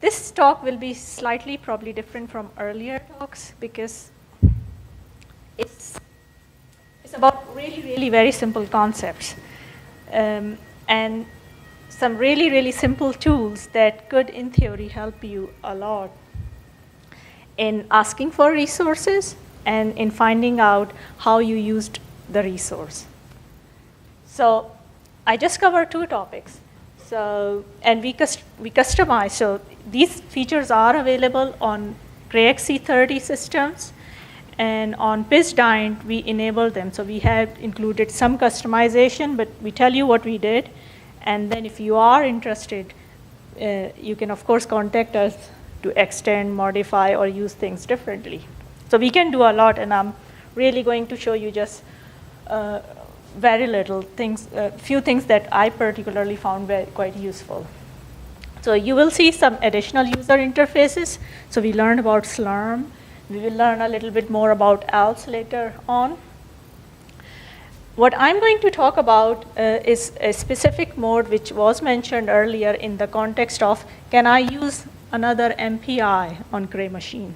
This talk will be slightly probably different from earlier talks because it's about really, really very simple concepts and some really, really simple tools that could, in theory, help you a lot in asking for resources and in finding out how you used the resource. So I just covered 2 topics. So, and we customize. So these features are available on Cray XC30 systems, and on Piz Daint, we enable them. So we have included some customization, but we tell you what we did. And then if you are interested, you can, of course, contact us to extend, modify, or use things differently. So we can do a lot, and I'm really going to show you just very little things, few things that I particularly found quite useful. So you will see some additional user interfaces. So we learned about Slurm. We will learn a little bit more about else later on. What I'm going to talk about is a specific mode which was mentioned earlier in the context of, can I use another MPI on Cray machine?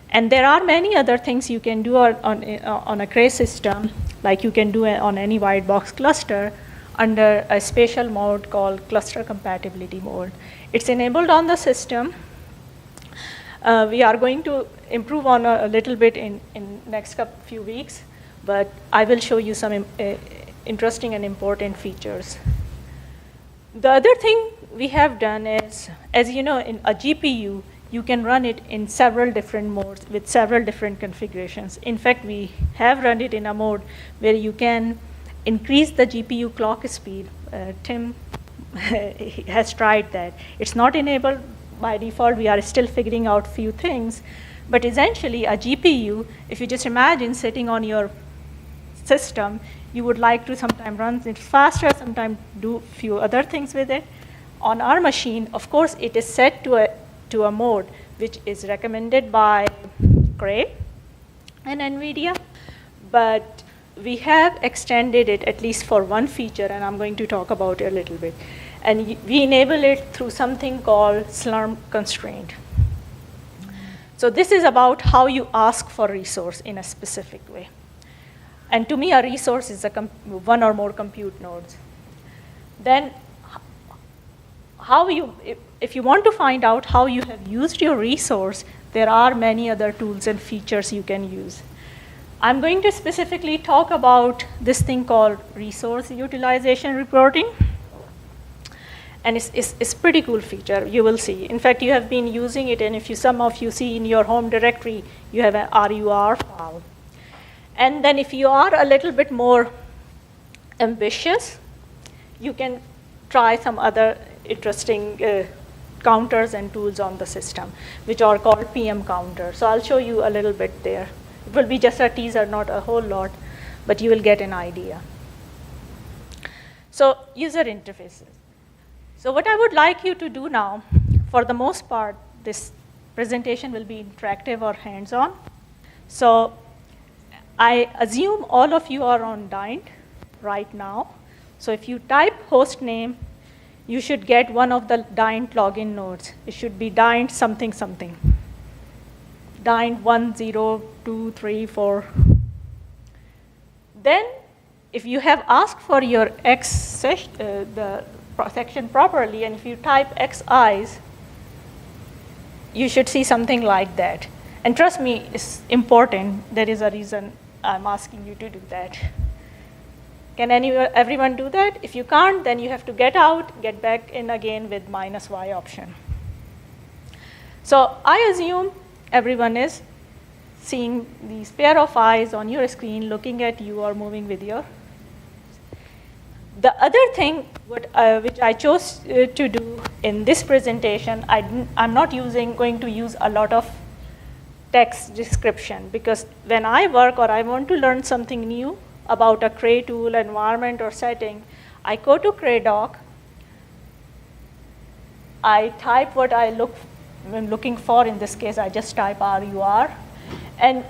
And there are many other things you can do on a Cray system, like you can do on any white box cluster under a special mode called cluster compatibility mode. It's enabled on the system. We are going to improve on a little bit in next few weeks, but I will show you some interesting and important features. The other thing we have done is, as you know, in a GPU, you can run it in several different modes with several different configurations. In fact, we have run it in a mode where you can increase the GPU clock speed. Tim has tried that. It's not enabled by default. We are still figuring out few things. But essentially, a GPU, if you just imagine sitting on your system, you would like to sometimes run it faster, sometimes do few other things with it. On our machine, of course, it is set to a mode which is recommended by Cray and Nvidia, but we have extended it at least for one feature, and I'm going to talk about it a little bit. And we enable it through something called Slurm constraint. So this is about how you ask for resource in a specific way. And to me, a resource is one or more compute nodes. Then if you want to find out how you have used your resource, there are many other tools and features you can use. I'm going to specifically talk about this thing called resource utilization reporting. And it's a pretty cool feature, you will see. In fact, you have been using it, and if some of you see in your home directory, you have an RUR file. And then if you are a little bit more ambitious, you can try some other interesting counters and tools on the system, which are called PM counter. So I'll show you a little bit there. It will be just a teaser, not a whole lot, but you will get an idea. So user interfaces. So what I would like you to do now, for the most part, this presentation will be interactive or hands-on. So I assume all of you are on Daint right now. So if you type host name, you should get one of the Daint login nodes. It should be Daint something something. Daint 1, 0, 2, 3, 4. Then if you have asked for your the section properly, and if you type XIs, you should see something like that. And trust me, it's important. There is a reason I'm asking you to do that. Can everyone do that? If you can't, then you have to get out, get back in again with -y option. So I assume everyone is seeing these pair of eyes on your screen, looking at you or moving with your. The other thing which I chose to do in this presentation, I'm not going to use a lot of text description, because when I work or I want to learn something new about a Cray tool, environment, or setting, I go to GreatAuk, I type what I'm looking for. In this case, I just type RUR, and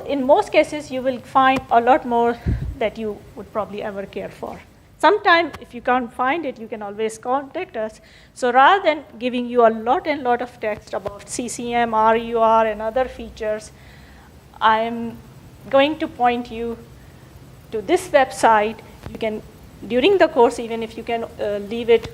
in most cases, you will find a lot more that you would probably ever care for. Sometime, if you can't find it, you can always contact us. So rather than giving you a lot and lot of text about CCM, RUR, and other features, I'm going to point you to this website. You can, during the course, even if you can leave it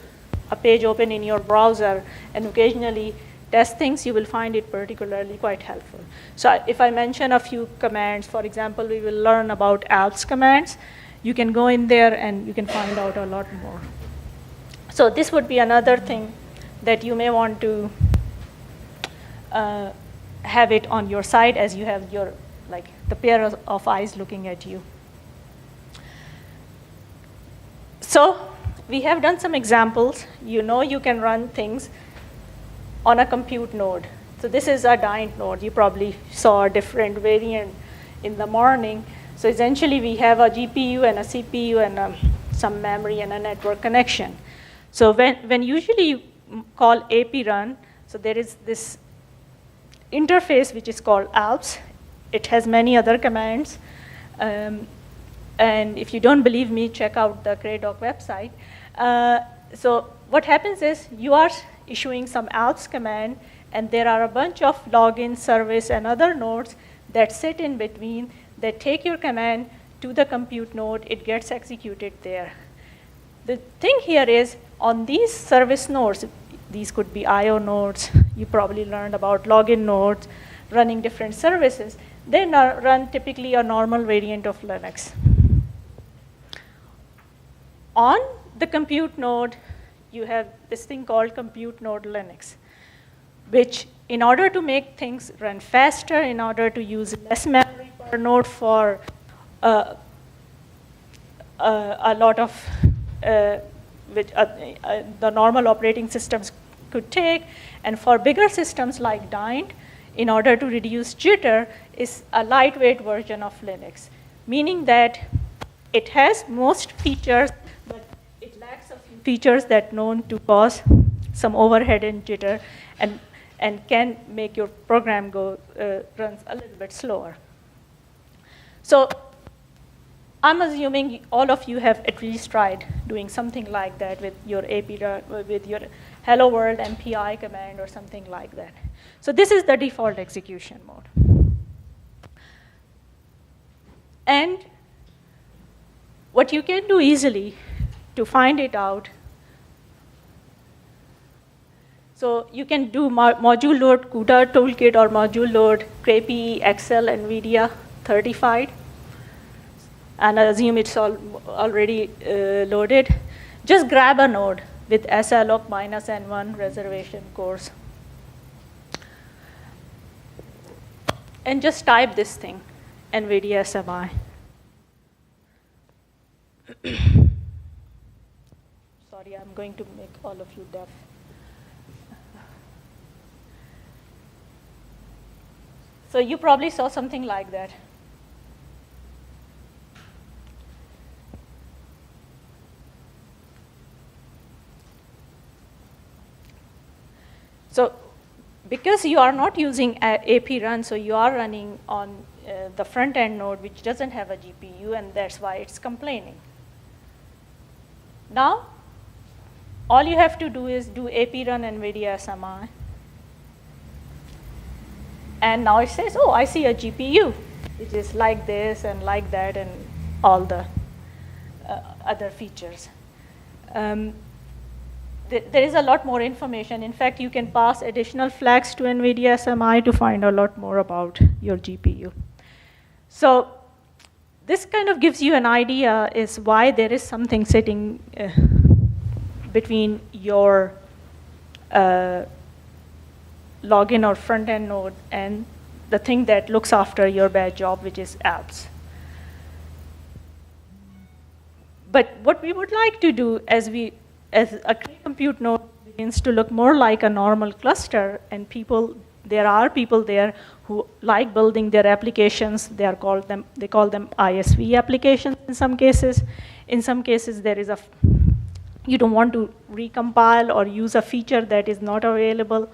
a page open in your browser and occasionally test things, you will find it particularly quite helpful. So if I mention a few commands, for example, we will learn about ALPS commands. You can go in there and you can find out a lot more. So this would be another thing that you may want to have it on your side as you have your, like, the pair of eyes looking at you. So we have done some examples. You know you can run things on a compute node. So this is a Daint node. You probably saw a different variant in the morning. So essentially, we have a GPU and a CPU and some memory and a network connection. So when usually you call AP run, so there is this interface which is called ALPS. It has many other commands. And if you don't believe me, check out the GreatAuk website. So what happens is you are issuing some ALPS command, and there are a bunch of login, service, and other nodes that sit in between that take your command to the compute node. It gets executed there. The thing here is, on these service nodes, these could be I/O nodes. You probably learned about login nodes running different services. They run typically a normal variant of Linux. On the compute node, you have this thing called compute node Linux, which, in order to make things run faster, in order to use less memory per node for a lot of which the normal operating systems could take, and for bigger systems like Daint, in order to reduce jitter, is a lightweight version of Linux, meaning that it has most features, but it lacks a few features that are known to cause some overhead and jitter, and can make your program go runs a little bit slower. So I'm assuming all of you have at least tried doing something like that with your with your hello world MPI command or something like that. So this is the default execution mode. And what you can do easily to find it out, so you can do module load CUDA toolkit or module load Cray XL Nvidia 35. And I assume it's already loaded. Just grab a node with salloc -N1 reservation course. And just type this thing, Nvidia SMI. Sorry, I'm going to make all of you deaf. So you probably saw something like that. So because you are not using AP run, so you are running on the front end node, which doesn't have a GPU, and that's why it's complaining. Now, all you have to do is do AP run Nvidia SMI. And now it says, oh, I see a GPU, which is like this and like that and all the other features. There is a lot more information. In fact, you can pass additional flags to Nvidia SMI to find a lot more about your GPU. So this kind of gives you an idea is why there is something sitting between your login or front-end node and the thing that looks after your bad job, which is apps. But what we would like to do as a compute node begins to look more like a normal cluster, and there are people there who like building their applications. They call them ISV applications in some cases. In some cases, you don't want to recompile or use a feature that is not available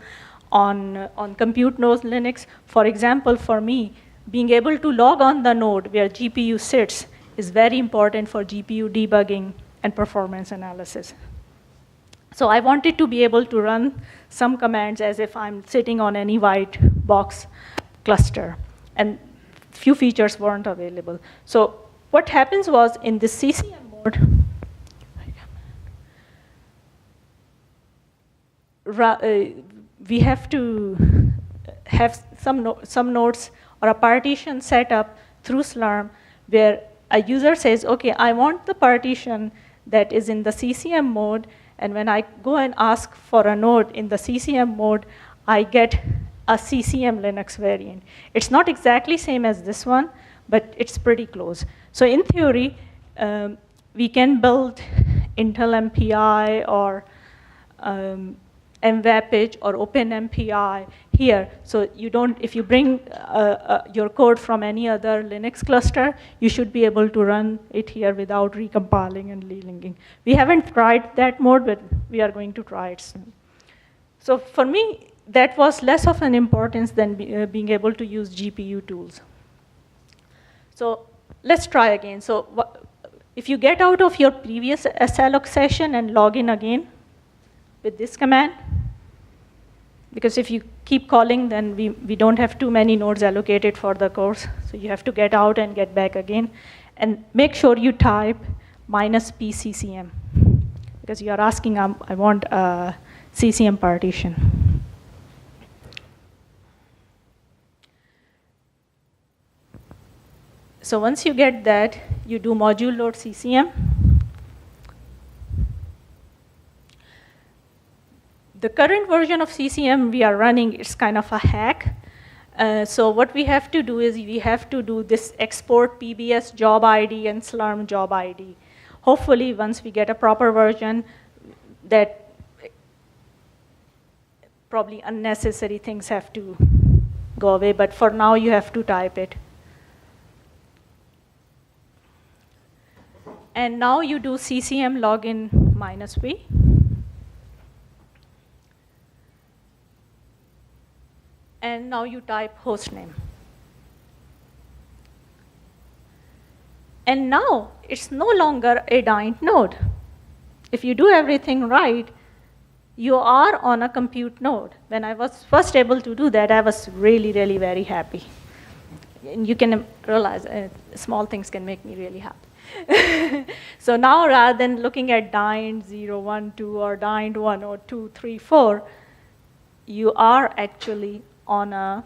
on compute node Linux. For example, for me, being able to log on the node where GPU sits is very important for GPU debugging and performance analysis. So I wanted to be able to run some commands as if I'm sitting on any white box cluster. And few features weren't available. So what happens was in the CCM mode, we have to have some nodes or a partition set up through Slurm where a user says, okay, I want the partition that is in the CCM mode, and when I go and ask for a node in the CCM mode, I get a CCM Linux variant. It's not exactly same as this one, but it's pretty close. So in theory, we can build Intel MPI or MVAPIG or OpenMPI here. So you don't, if you bring your code from any other Linux cluster, you should be able to run it here without recompiling and relinking. We haven't tried that mode, but we are going to try it soon. So for me, that was less of an importance than being able to use GPU tools. So let's try again. So if you get out of your previous SLOC session and log in again with this command, because if you keep calling, then we don't have too many nodes allocated for the course. So you have to get out and get back again. And make sure you type -pccm, because you are asking, I want a CCM partition. So once you get that, you do module load CCM. The current version of CCM we are running is kind of a hack. So what we have to do is we have to do this export PBS job ID and Slurm job ID. Hopefully, once we get a proper version, that probably unnecessary things have to go away. But for now, you have to type it. And now you do CCM login -v. And now you type hostname. And now it's no longer a Daint node. If you do everything right, you are on a compute node. When I was first able to do that, I was really, really very happy. And you can realize small things can make me really happy. So now rather than looking at Daint 0, 1, 2, or Daint 1, or 2, 3, 4, you are actually on a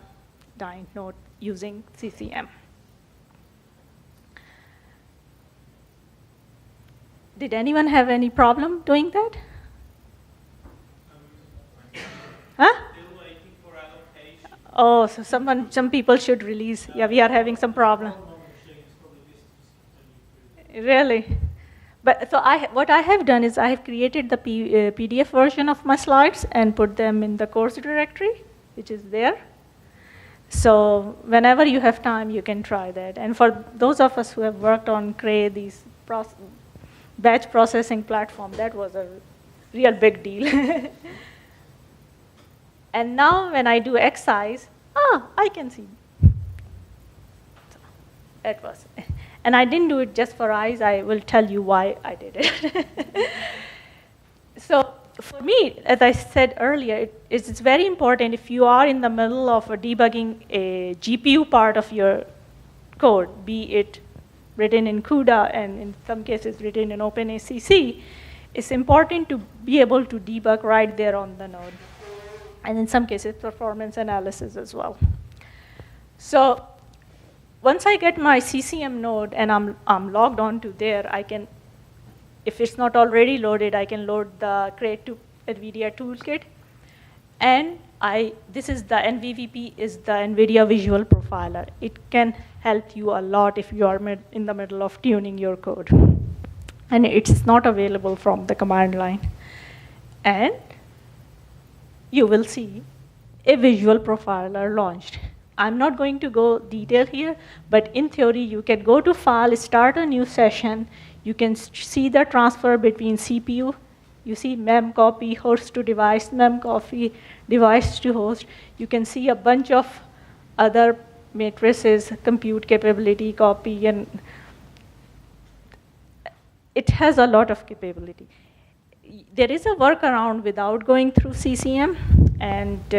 Daint node using CCM. Did anyone have any problem doing that? Huh? Still waiting for allocation. Oh, so some people should release. Yeah, we are having some problem. Really? But so what I have done is I have created the PDF version of my slides and put them in the course directory, which is there. So whenever you have time, you can try that. And for those of us who have worked on Cray, these batch processing platform, that was a real big deal. And now when I do excise, I can see. So that was it. And I didn't do it just for eyes. I will tell you why I did it. So for me, as I said earlier, it's very important if you are in the middle of debugging a GPU part of your code, be it written in CUDA and in some cases written in OpenACC, it's important to be able to debug right there on the node. And in some cases, performance analysis as well. So once I get my CCM node and I'm logged onto there, I can, if it's not already loaded, I can load the Cray Nvidia Toolkit. And this is the NVVP, is the Nvidia Visual Profiler. It can help you a lot if you are in the middle of tuning your code. And it's not available from the command line. And you will see a visual profiler launched. I'm not going to go detail here, but in theory, you can go to File, start a new session. You can see the transfer between CPU. You see mem copy, host to device, mem copy, device to host. You can see a bunch of other matrices, compute capability, copy, and it has a lot of capability. There is a workaround without going through CCM, and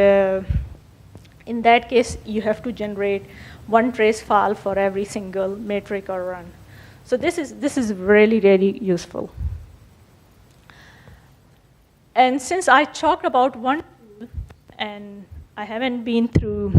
in that case, you have to generate one trace file for every single metric or run. So this is really, really useful. And since I talked about one tool, and I haven't been through,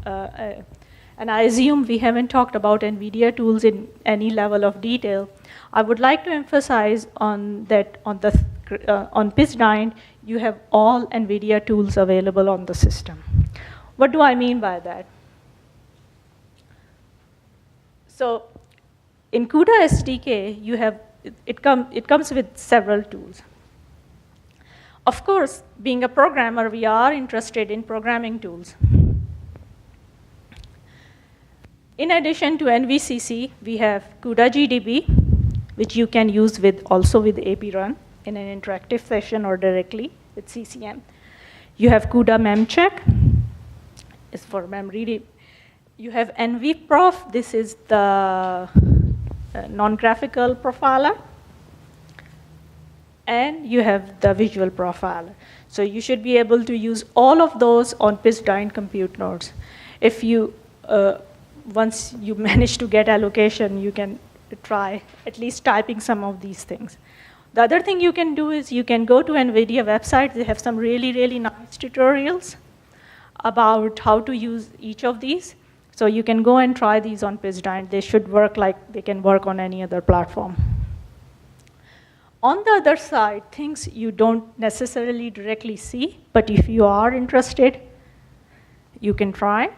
and I assume we haven't talked about Nvidia tools in any level of detail, I would like to emphasize on that on Piz Daint, you have all Nvidia tools available on the system. What do I mean by that? So in CUDA SDK, you have, it comes with several tools. Of course, being a programmer, we are interested in programming tools. In addition to NVCC, we have CUDA GDB, which you can use also with AP Run in an interactive session or directly with CCM. You have CUDA memcheck, is for memory. You have NVProf, this is the non-graphical profiler. And you have the visual profiler. So you should be able to use all of those on Piz Daint compute nodes. If you, once you manage to get allocation, you can try at least typing some of these things. The other thing you can do is you can go to NVIDIA website. They have some really, really nice tutorials about how to use each of these. So you can go and try these on Piz Daint. They should work like they can work on any other platform. On the other side, things you don't necessarily directly see, but if you are interested, you can try.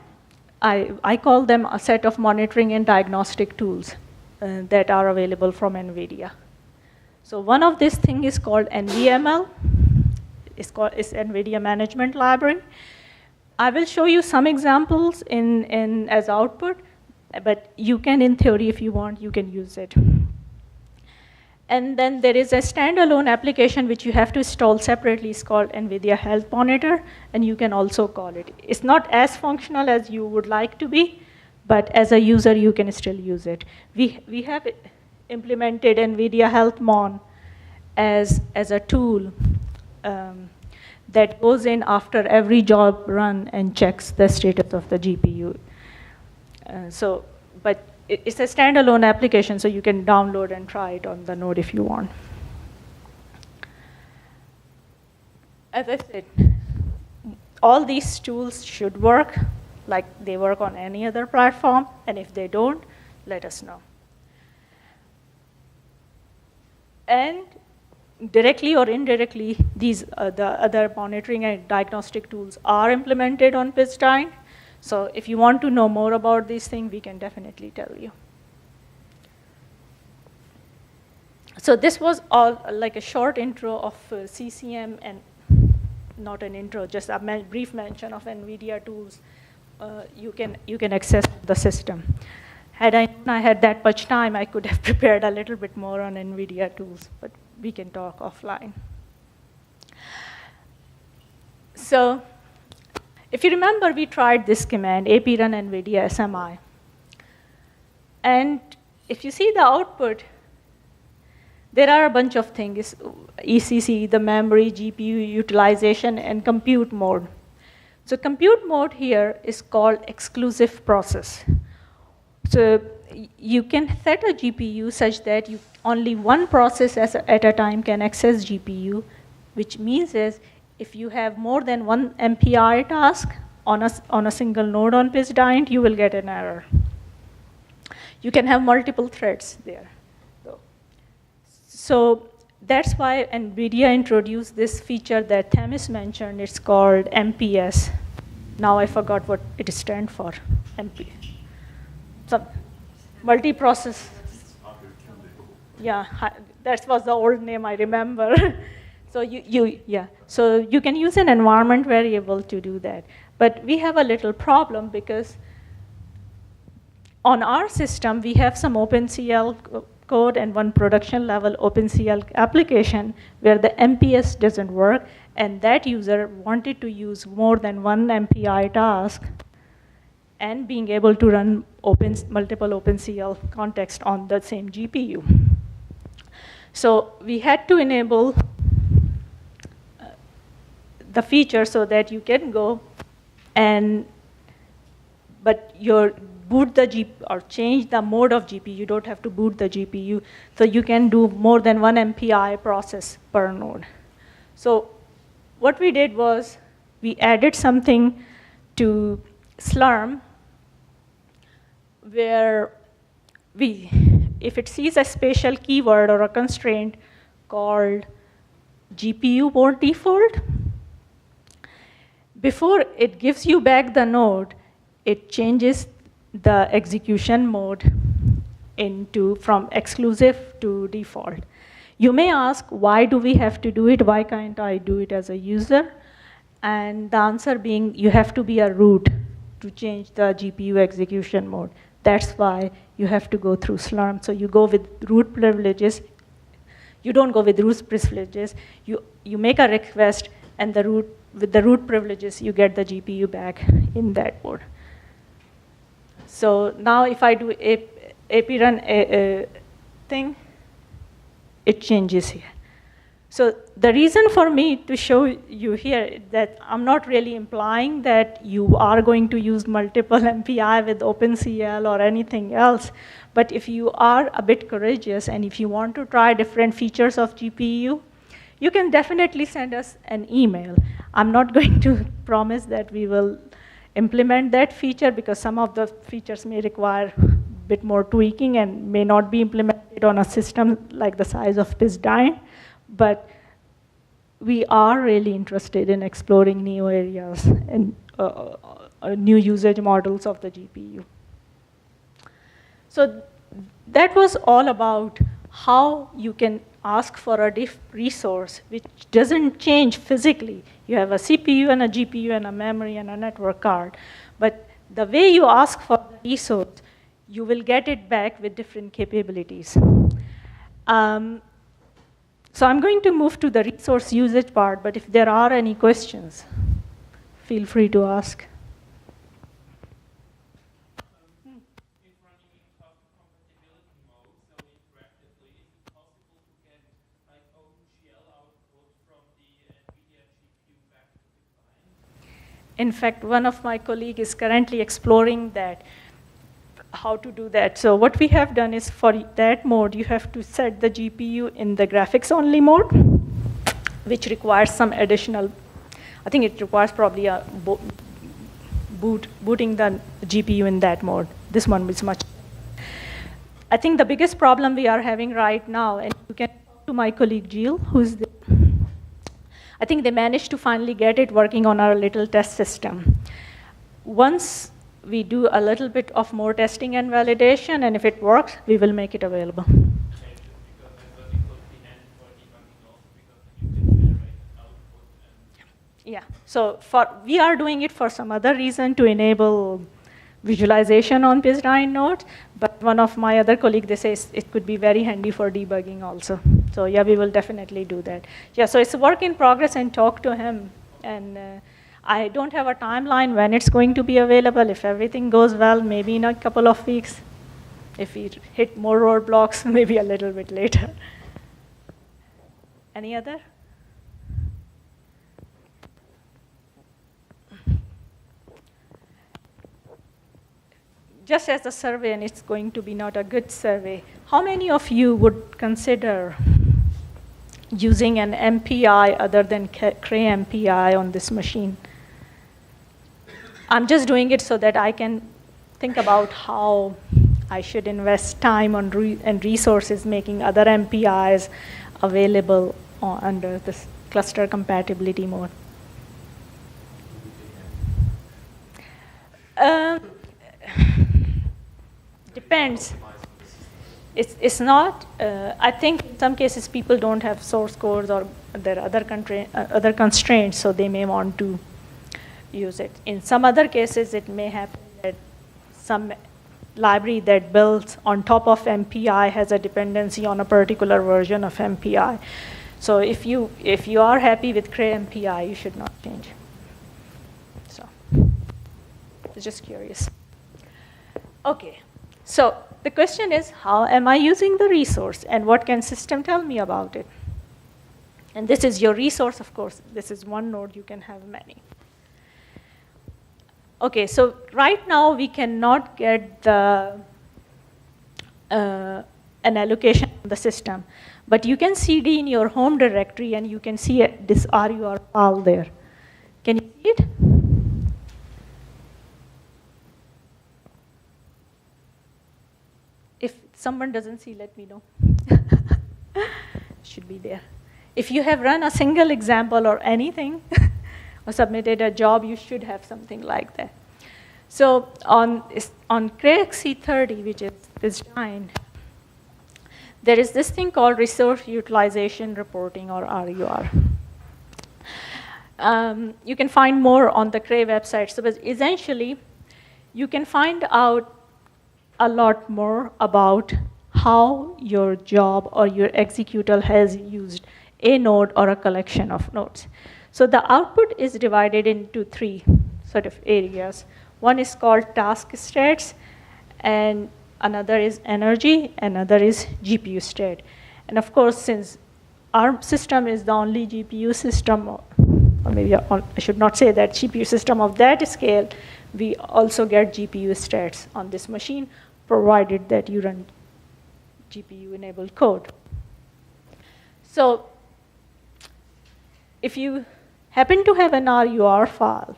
I call them a set of monitoring and diagnostic tools that are available from NVIDIA. So one of these things is called NVML. It's NVIDIA Management Library. I will show you some examples as output, but you can, in theory, if you want, you can use it. And then there is a standalone application which you have to install separately. It's called NVIDIA Health Monitor, and you can also call it. It's not as functional as you would like to be, but as a user, you can still use it. We have implemented NVIDIA Health Mon as a tool that goes in after every job run and checks the status of the GPU. But it's a standalone application, so you can download and try it on the node if you want. As I said, all these tools should work like they work on any other platform, and if they don't, let us know. And directly or indirectly, the other monitoring and diagnostic tools are implemented on Piz Daint. So if you want to know more about these things, we can definitely tell you. So this was all like a short intro of CCM, and not an intro, just a brief mention of NVIDIA tools. You can access the system. Had I known I had that much time, I could have prepared a little bit more on NVIDIA tools, but we can talk offline. So if you remember, we tried this command, ap run Nvidia SMI. And if you see the output, there are a bunch of things, ECC, the memory, GPU utilization, and compute mode. So compute mode here is called exclusive process. So you can set a GPU such that only one process at a time can access GPU, which means is if you have more than one MPI task on a single node on Piz Daint, you will get an error. You can have multiple threads there. So that's why NVIDIA introduced this feature that Themis mentioned. It's called MPS. Now I forgot what it stands for. MP. Some multi-process. Yeah, that was the old name I remember. So so you can use an environment variable to do that. But we have a little problem because on our system, we have some OpenCL code and one production level OpenCL application where the MPS doesn't work, and that user wanted to use more than one MPI task and being able to run multiple OpenCL context on the same GPU. So we had to enable the feature so that you can go and, but your boot the GPU or change the mode of GPU. You don't have to boot the GPU. So you can do more than one MPI process per node. So what we did was we added something to Slurm where if it sees a spatial keyword or a constraint called GPU mode default, before it gives you back the node, it changes the execution mode from exclusive to default. You may ask, why do we have to do it? Why can't I do it as a user? And the answer being, you have to be a root to change the GPU execution mode. That's why you have to go through Slurm. So you go with root privileges. You don't go with root privileges. You make a request, and with the root privileges, you get the GPU back in that mode. So now if I do AP run thing, it changes here. So the reason for me to show you here is that I'm not really implying that you are going to use multiple MPI with OpenCL or anything else. But if you are a bit courageous and if you want to try different features of GPU, you can definitely send us an email. I'm not going to promise that we will implement that feature because some of the features may require a bit more tweaking and may not be implemented on a system like the size of Piz Daint. But we are really interested in exploring new areas and new usage models of the GPU. So that was all about how you can ask for a diff resource which doesn't change physically. You have a CPU and a GPU and a memory and a network card. But the way you ask for the resource, you will get it back with different capabilities. So I'm going to move to the resource usage part, but if there are any questions, feel free to ask. If running in compatibility mode, so interactively, is it possible to get like OpenGL output from the Nvidia GPU back to the client? In fact, one of my colleagues is currently exploring that, how to do that. So what we have done is for that mode, you have to set the GPU in the graphics only mode, which requires some additional, I think it requires probably a booting the GPU in that mode. This one is much. I think the biggest problem we are having right now, and you can talk to my colleague Jill, who's the, I think they managed to finally get it working on our little test system. Once we do a little bit of more testing and validation, and if it works, we will make it available. Yeah, so we are doing it for some other reason to enable visualization on Piz Daint nodes, but one of my other colleagues, they say it could be very handy for debugging also. So yeah, we will definitely do that. Yeah, so it's a work in progress, and talk to him. And I don't have a timeline when it's going to be available. If everything goes well, maybe in a couple of weeks. If we hit more roadblocks, maybe a little bit later. Any other? Just as a survey, and it's going to be not a good survey, how many of you would consider using an MPI other than Cray MPI on this machine? I'm just doing it so that I can think about how I should invest time on and resources making other MPIs available under this cluster compatibility mode. Depends. It's not, I think in some cases people don't have source codes or there are other constraints, so they may want to use it. In some other cases, it may happen that some library that builds on top of MPI has a dependency on a particular version of MPI. So if you are happy with Cray MPI, you should not change. So just curious. Okay, so the question is, how am I using the resource, and what can system tell me about it? And this is your resource, of course. This is one node, you can have many. Okay, so right now we cannot get the an allocation on the system, but you can cd in your home directory and you can see this RUR file there. Can you see it? If someone doesn't see, let me know. Should be there. If you have run a single example or anything, or submitted a job, you should have something like that. So on Cray XC30, which is Piz Daint, there is this thing called Resource Utilization Reporting, or RUR. You can find more on the Cray website. So essentially, you can find out a lot more about how your job or your executable has used a node or a collection of nodes. So the output is divided into three sort of areas. One is called task states, and another is energy, another is GPU state. And of course, since our system is the only GPU system, or maybe I should not say that, GPU system of that scale, we also get GPU states on this machine, provided that you run GPU-enabled code. So if you happen to have an RUR file,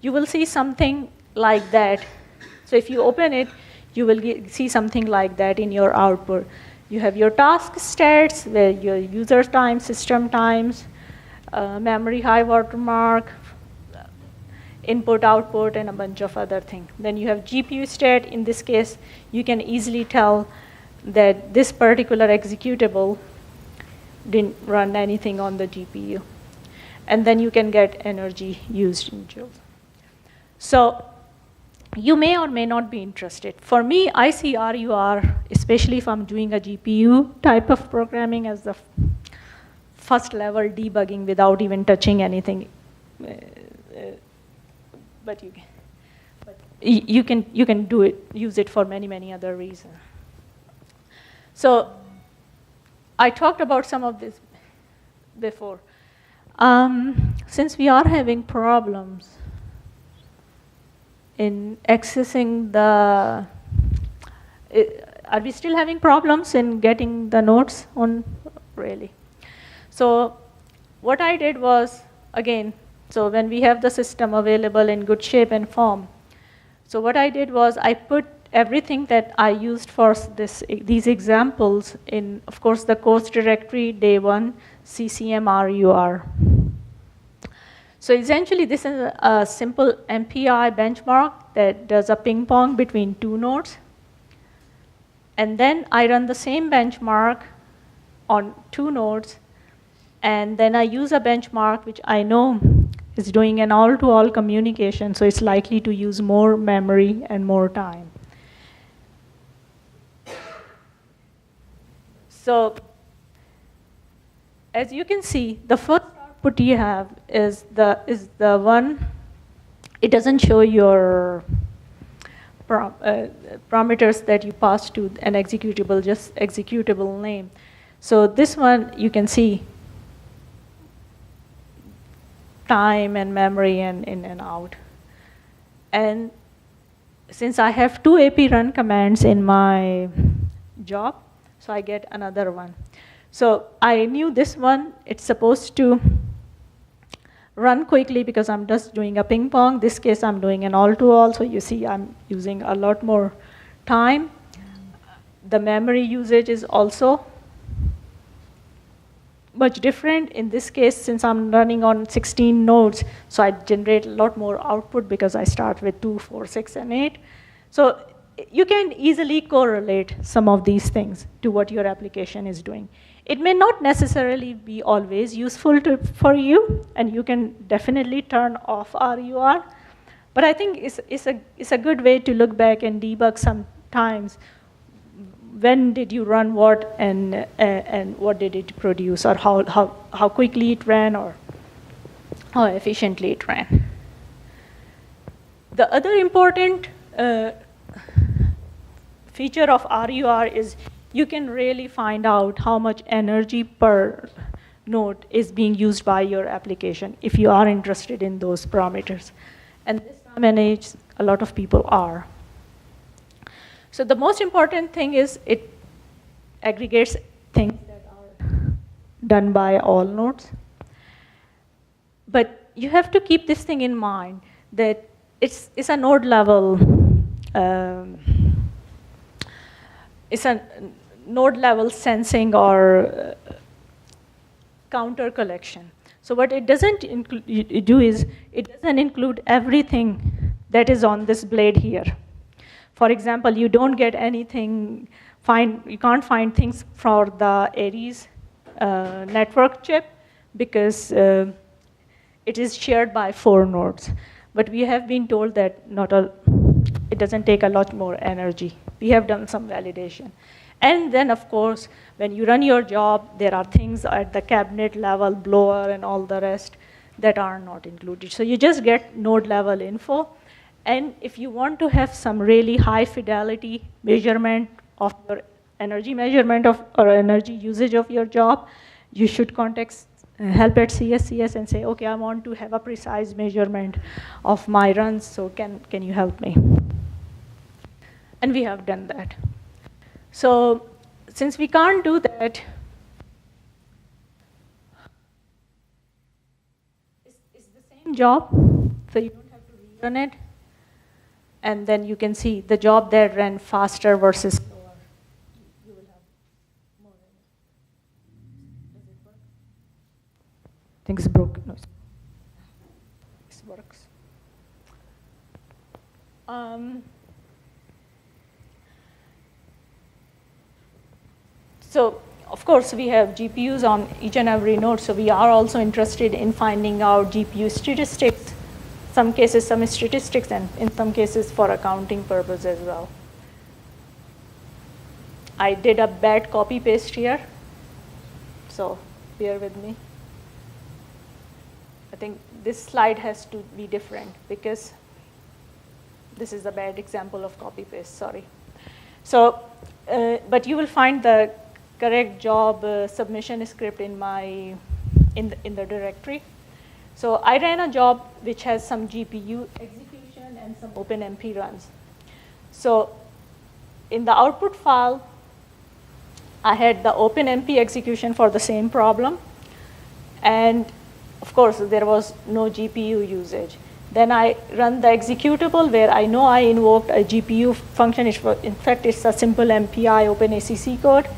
you will see something like that. So if you open it, you will see something like that in your output. You have your task stats, where your user time, system times, memory high watermark, input, output, and a bunch of other things. Then you have GPU state. In this case, you can easily tell that this particular executable didn't run anything on the GPU. And then you can get energy used in joules. So you may or may not be interested. For me, I see RUR, especially if I'm doing a GPU type of programming, as the first level debugging without even touching anything. But you can do it, use it for many, many other reasons. So I talked about some of this before. Since we are having problems in accessing the, are we still having problems in getting the nodes on? Really? So what I did was, again, so when we have the system available in good shape and form, so what I did was I put everything that I used for these examples in, of course, the course directory, day one, CCM RUR. So essentially, this is a simple MPI benchmark that does a ping pong between two nodes. And then I run the same benchmark on two nodes. And then I use a benchmark which I know is doing an all-to-all communication, so it's likely to use more memory and more time. So as you can see, the first output you have is the one, it doesn't show your parameters that you pass to an executable, just executable name. So this one, you can see time and memory and in and out. And since I have two AP run commands in my job, so I get another one. So I knew this one, it's supposed to run quickly because I'm just doing a ping pong. This case, I'm doing an all-to-all, so you see I'm using a lot more time. The memory usage is also much different. In this case, since I'm running on 16 nodes, so I generate a lot more output because I start with 2, 4, 6, and 8. So you can easily correlate some of these things to what your application is doing. It may not necessarily be always useful for you, and you can definitely turn off RUR. But I think it's a good way to look back and debug sometimes. When did you run what, and what did it produce, or how quickly it ran, or how efficiently it ran. The other important feature of RUR is you can really find out how much energy per node is being used by your application if you are interested in those parameters. And this time and age, a lot of people are. So the most important thing is it aggregates things that are done by all nodes. But you have to keep this thing in mind that it's a node level, it's a node level sensing or counter collection. So what it doesn't do is it doesn't include everything that is on this blade here. For example, you don't get anything, you can't find things for the Aries network chip because it is shared by 4 nodes. But we have been told that it doesn't take a lot more energy. We have done some validation. And then, of course, when you run your job, there are things at the cabinet level, blower, and all the rest that are not included. So you just get node level info. And if you want to have some really high fidelity measurement of your energy measurement or energy usage of your job, you should contact help at CSCS and say, okay, I want to have a precise measurement of my runs, so can you help me? And we have done that. So since we can't do that, it's the same job, so you don't have to rerun it. And then you can see the job that ran faster versus slower. You will have more energy. Does it work? I think it's broken. No, this works. So, of course, we have GPUs on each and every node, so we are also interested in finding out GPU statistics, some cases some statistics, and in some cases for accounting purpose as well. I did a bad copy paste here, so bear with me. I think this slide has to be different because this is a bad example of copy paste, sorry. So, but you will find the correct job submission script in the directory. So I ran a job which has some GPU execution and some OpenMP runs. So in the output file, I had the OpenMP execution for the same problem. And of course, there was no GPU usage. Then I run the executable where I know I invoked a GPU function. In fact, it's a simple MPI OpenACC code.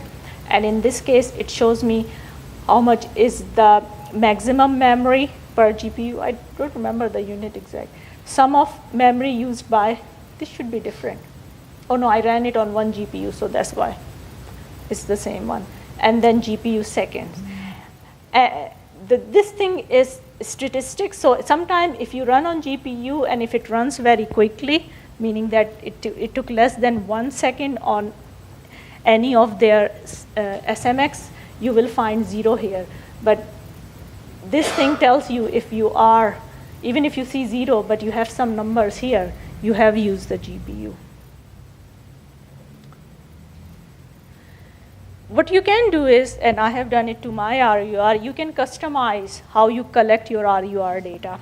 And in this case, it shows me how much is the maximum memory per GPU. I don't remember the unit exact. Sum of memory used by, this should be different. Oh no, I ran it on 1 GPU, so that's why. It's the same one. And then GPU seconds. This thing is statistics, so sometimes if you run on GPU and if it runs very quickly, meaning that it took less than 1 second on any of their SMX, you will find 0 here. But this thing tells you if you are, even if you see 0, but you have some numbers here, you have used the GPU. What you can do is, and I have done it to my RUR, you can customize how you collect your RUR data.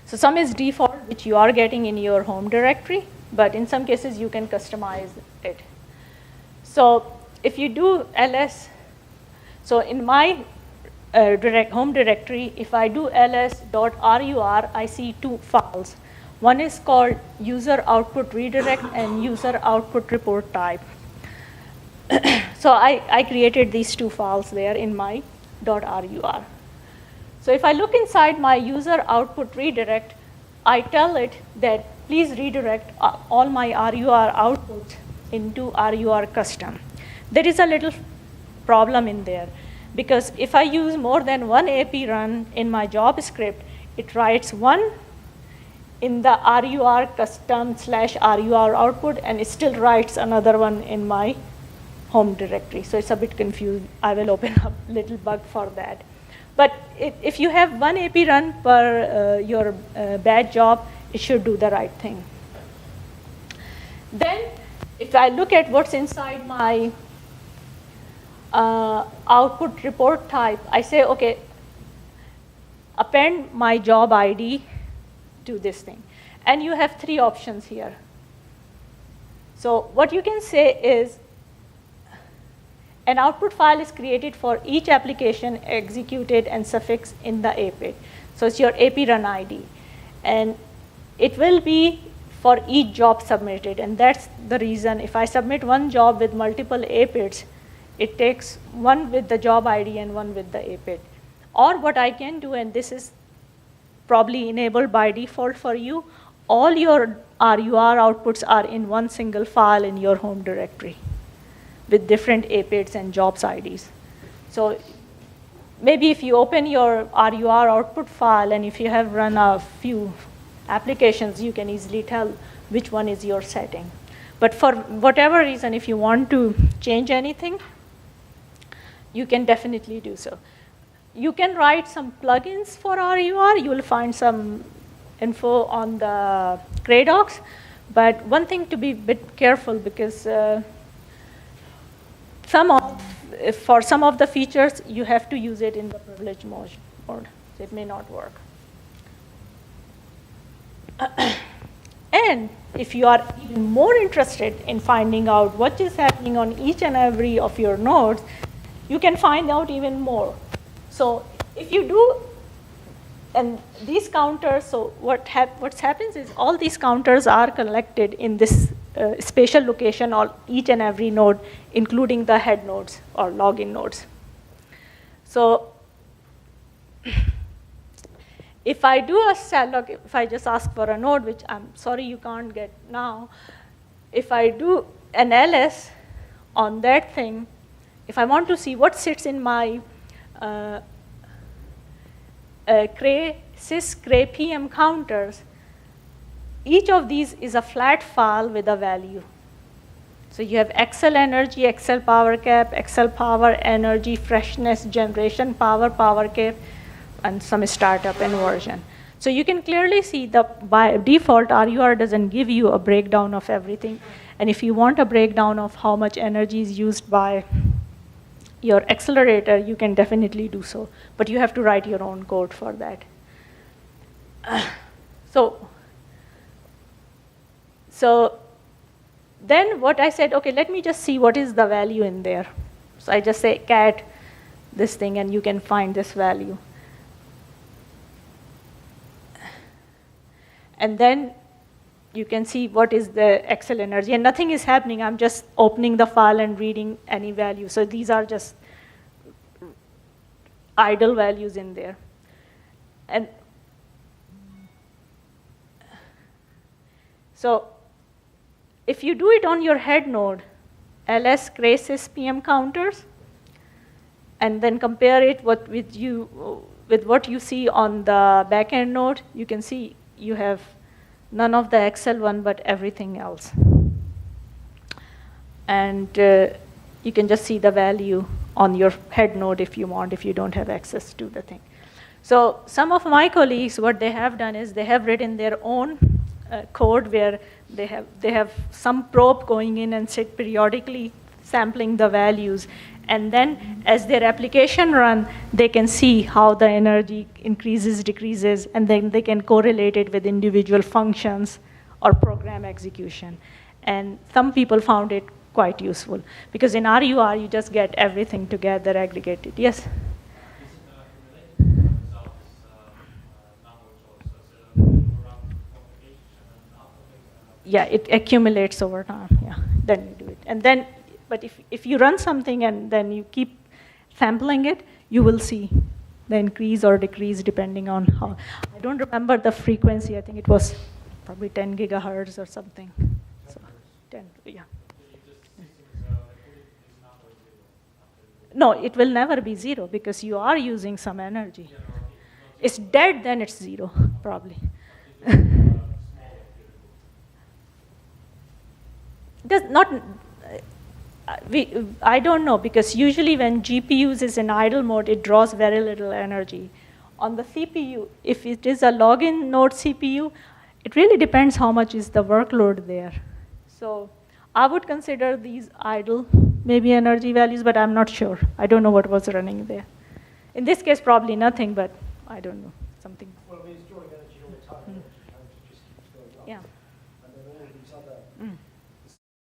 So some is default, which you are getting in your home directory, but in some cases you can customize it. So if you do ls, so in my home directory, if I do ls.rur, I see 2 files. One is called user output redirect and user output report type. So I created these 2 files there in my .rur. So if I look inside my user output redirect, I tell it that please redirect all my RUR outputs into RUR custom. There is a little problem in there because if I use more than 1 AP run in my job script, it writes 1 in the RUR custom /RUR output, and it still writes another one in my home directory. So it's a bit confused. I will open up a little bug for that. But if you have 1 AP run per your bad job, it should do the right thing. Then if I look at what's inside my output report type, I say, okay, append my job ID to this thing. And you have 3 options here. So what you can say is, an output file is created for each application executed and suffixed in the APIT. So it's your AP run ID. And it will be for each job submitted. And that's the reason if I submit one job with multiple APITs, it takes one with the job ID and one with the APIT. Or what I can do, and this is probably enabled by default for you, all your RUR outputs are in one single file in your home directory with different APITs and jobs IDs. So maybe if you open your RUR output file and if you have run a few applications, you can easily tell which one is your setting. But for whatever reason, if you want to change anything, you can definitely do so. You can write some plugins for RUR. You will find some info on the GreatAuk. But one thing to be a bit careful, because for some of the features, you have to use it in the privileged mode. So it may not work. And if you are even more interested in finding out what is happening on each and every of your nodes, you can find out even more. So if you do, and these counters, so what happens is all these counters are collected in this spatial location on each and every node, including the head nodes or login nodes. So if I do a cell log, if I just ask for a node, which I'm sorry you can't get now, if I do an ls on that thing, if I want to see what sits in my Cray PM counters, each of these is a flat file with a value. So you have Excel energy, Excel power cap, Excel power energy, freshness, generation power, power cap, and some startup inversion. So you can clearly see that by default, RUR doesn't give you a breakdown of everything. And if you want a breakdown of how much energy is used by your accelerator, you can definitely do so. But you have to write your own code for that. So then what I said, okay, let me just see what is the value in there. So I just say cat this thing, and you can find this value. And then you can see what is the Excel energy. And nothing is happening. I'm just opening the file and reading any value. So these are just idle values in there. And so if you do it on your head node, ls Cray PM counters, and then compare it with what you see on the backend node, you can see you have none of the Excel one, but everything else. And you can just see the value on your head node if you want, if you don't have access to the thing. So some of my colleagues, what they have done is they have written their own code where they have some probe going in and sit periodically sampling the values. And then as their application run, they can see how the energy increases, decreases, and then they can correlate it with individual functions or program execution. And some people found it quite useful, because in RUR, you just get everything together, aggregated. Yes? Yeah, it accumulates over time. Yeah, then you do it. And then, but if you run something and then you keep sampling it, you will see the increase or decrease depending on how. I don't remember the frequency. I think it was probably 10 gigahertz or something. So 10, yeah. No, it will never be 0 because you are using some energy. It's dead, then it's 0, probably. Does not. I don't know, because usually when GPUs is in idle mode, it draws very little energy. On the CPU, if it is a login node CPU, it really depends how much is the workload there. So I would consider these idle, maybe energy values, but I'm not sure. I don't know what was running there. In this case, probably nothing, but I don't know, something. Well, I mean, it's drawing energy all the time. Energy just keeps going up. Yeah. And then all of these other